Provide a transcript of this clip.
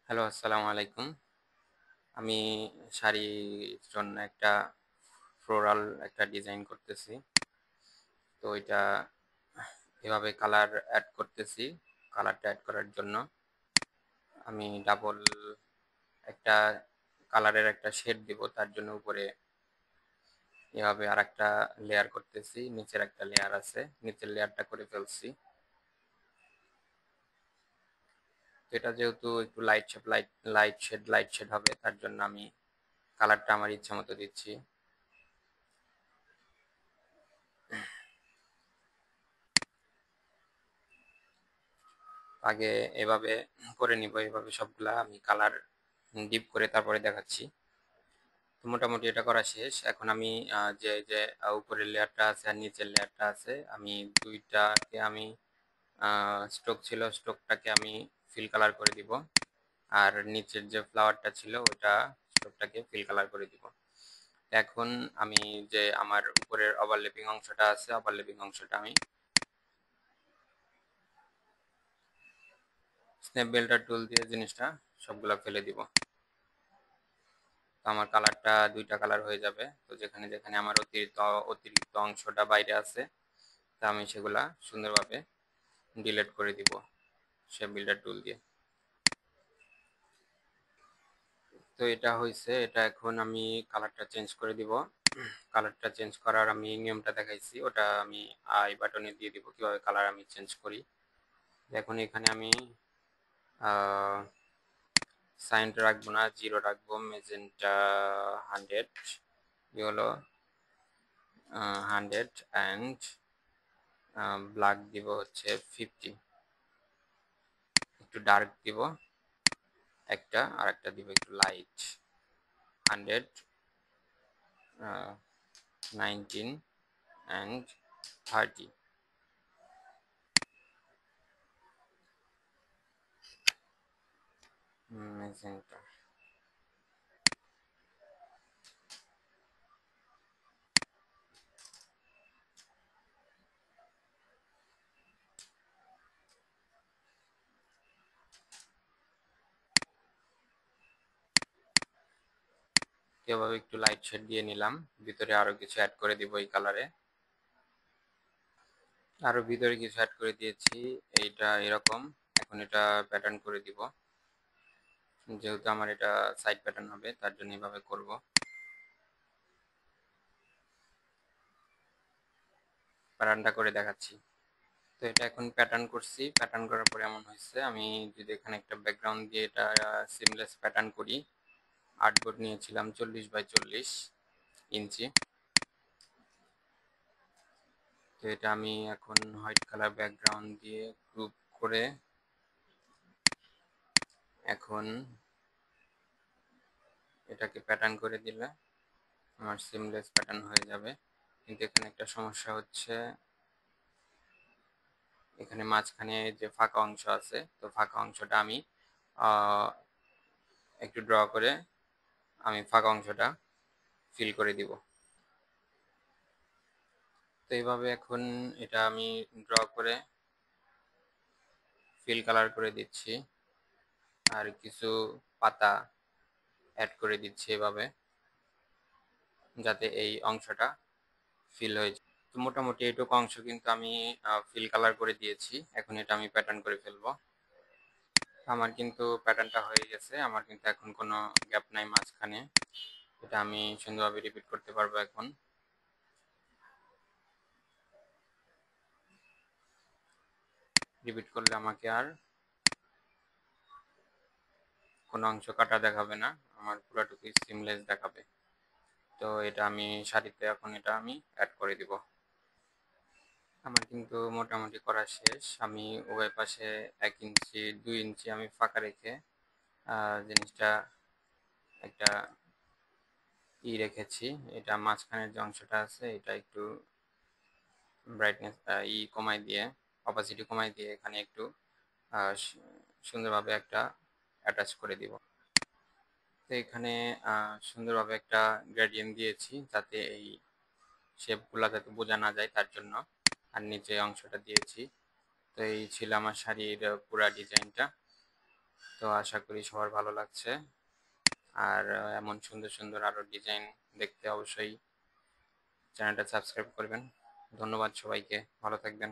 Hello, আসসালামু আলাইকুম। আমি শাড়ির জন্য একটা ফ্লোরাল একটা ডিজাইন করতেছি। তো এটা এভাবে কালার অ্যাড করতেছি। কালারটা অ্যাড করার জন্য আমি ডাবল একটা কালারের একটা শেড দিব। তার জন্য উপরে এভাবে আরেকটা লেয়ার করতেছি। নিচের একটা লেয়ার আছে। নিচের লেয়ারটা করে ফেলছি। তো এটা যেহেতু একটু লাইট শেড হবে, তার জন্য আমি কালারটা আমার ইচ্ছা মতো দিচ্ছি। আগে এভাবে করে নিব, এভাবে সবগুলা আমি কালার ডিপ করে তারপরে দেখাচ্ছি। তো মোটামুটি এটা করা শেষ। এখন আমি যে উপরের লেয়ারটা আছে আর নিচের লেয়ারটা আছে, আমি দুইটাকে আমি স্ট্রোক ছিল, স্ট্রোকটাকে আমি ফিল কালার করে দিব। আর নিচের যে ফ্লাওয়ারটা ছিল ওটা স্ট্রোকটাকে ফিল কালার করে দিব। এখন আমি যে আমার উপরের ওভারল্যাপিং অংশটা আছে, ওভারল্যাপিং অংশটা আমি স্ন্যাপ বেল্টার টুল দিয়ে জিনিসটা সবগুলা ফেলে দিব। তো আমার কালারটা দুইটা কালার হয়ে যাবে। তো যেখানে যেখানে আমার অতিরিক্ত অংশটা বাইরে আছে, তা আমি সেগুলা সুন্দরভাবে ডিলিট করে দিব শেপ বিল্ডার টুল দিয়ে। তো এটা হয়েছে, এটা এখন আমি কালারটা চেঞ্জ করে দিব। কালারটা চেঞ্জ করার আমি নিয়মটা দেখাইছি, ওটা আমি আই বাটনে দিয়ে দিব কিভাবে কালার আমি চেঞ্জ করি। এখন এখানে আমি সাইন রাখবো না, জিরো রাখবো। মেজেন্টা 100, হলো 100, অ্যান্ড ব্ল্যাক দিব হচ্ছে 50। একটু ডার্ক দিব একটা, আর একটা দিব একটু লাইট। 100, 19 অ্যান্ড 30। মেজেন্টা। এভাবে একটু লাইট শেড দিয়ে নিলাম। ভিতরে আরো কিছু অ্যাড করে দিব এই কালারে। আরো ভিতরে কিছু অ্যাড করে দিয়েছি। এইটা এরকম। এখন এটা প্যাটার্ন করে দিব। যেহেতু আমার এটা সাইড প্যাটার্ন হবে, তার জন্য এইভাবে করব। প্যাটার্নটা করে দেখাচ্ছি। তো এটা এখন প্যাটার্ন করছি। প্যাটার্ন করার পরে এমন হয়েছে, আমি যদি এখানে একটা ব্যাকগ্রাউন্ড দিয়ে এটা সিমলেস প্যাটার্ন করি। আর্টবোর্ড নিয়েছিলাম 40 বাই 40 ইঞ্চি। তো এটা আমি এখন হোয়াইট কালার ব্যাকগ্রাউন্ড দিয়ে গ্রুপ করে এখন এটাকে প্যাটার্ন করে দিলে আমার সিমলেস প্যাটার্ন হয়ে যাবে। কিন্তু এখানে একটা সমস্যা হচ্ছে, এখানে মাঝখানে যে ফাঁকা অংশ আছে, তো ফাঁকা অংশটা আমি একটু ড্র করে আমি ফাঁকা অংশটা ফিল করে দিব। তো এইভাবে এখন এটা আমি ড্র করে ফিল কালার করে দিচ্ছি, আর কিছু পাতা অ্যাড করে দিচ্ছি এভাবে, যাতে এই অংশটা ফিল হয়ে যায়। তো মোটামুটি এইটুকু অংশ কিন্তু আমি ফিল কালার করে দিয়েছি। এখন এটা আমি প্যাটার্ন করে ফেলবো। আমার কিন্তু প্যাটার্নটা হয়ে গেছে। আমার কিন্তু এখন কোনো গ্যাপ নাই মাঝখানে। এটা আমি সুন্দরভাবে রিপিট করতে পারবো। এখন রিপিট করলে আমাকে আর কোনো অংশ কাটা দেখাবে না, আমার পুরোটুকুই সিমলেস দেখাবে। তো এটা আমি শাড়িতে এখন এটা আমি অ্যাড করে দিব। আমার কিন্তু মোটামুটি করা শেষ। আমি উভয় পাশে 1 ইঞ্চি 2 ইঞ্চি আমি ফাঁকা রেখে জিনিসটা একটা রেখেছি। এটা মাঝখানের যে অংশটা আছে, এটা একটু ব্রাইটনেস কমাই দিয়ে, অপাসিটি কমাই দিয়ে এখানে একটু সুন্দরভাবে একটা অ্যাটাচ করে দিব। তো এখানে সুন্দরভাবে একটা গ্রেডিয়েন্ট দিয়েছি, যাতে এই শেপগুলো যাতে বোঝা না যায় তার জন্য। আর নিচে অংশটা দিয়েছি। তো এই ছিল আমার শাড়ির পুরা ডিজাইনটা। তো আশা করি সবার ভালো লাগছে। আর এমন সুন্দর সুন্দর আরো ডিজাইন দেখতে অবশ্যই চ্যানেলটা সাবস্ক্রাইব করবেন। ধন্যবাদ সবাইকে, ভালো থাকবেন।